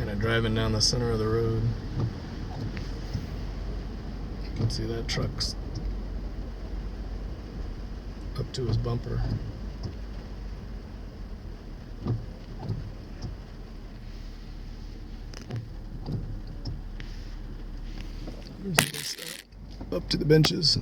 Kind of driving down the center of the road. You can see that truck's up to his bumper. Up to the benches.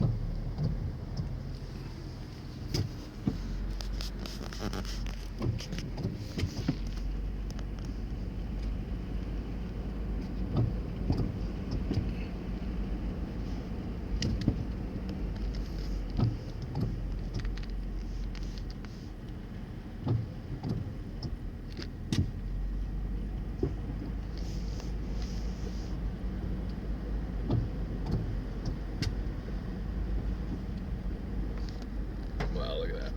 Wow, look at that.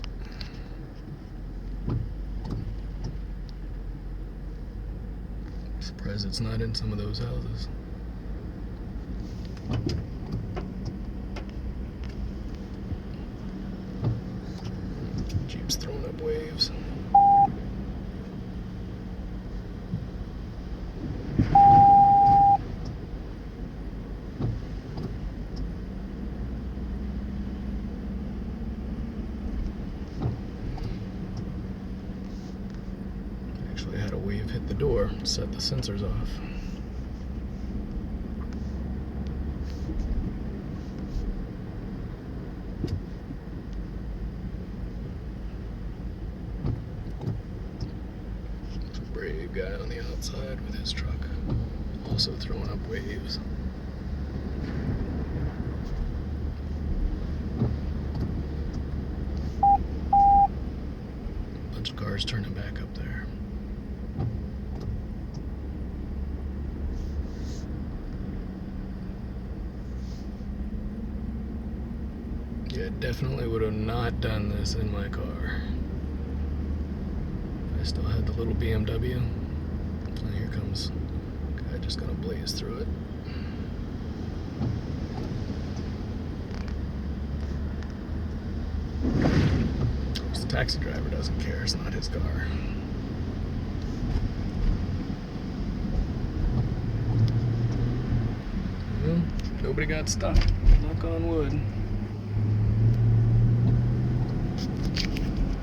Surprised it's not in some of those houses. Jeep's throwing up waves. Actually had a wave hit the door, set the sensors off. Brave guy on the outside with his truck, also throwing up waves. Bunch of cars turning back up there. Yeah, definitely would have not done this in my car. I still had the little BMW. And here comes a guy just gonna blaze through it. Of course, the taxi driver doesn't care, it's not his car. Well, nobody got stuck, knock on wood.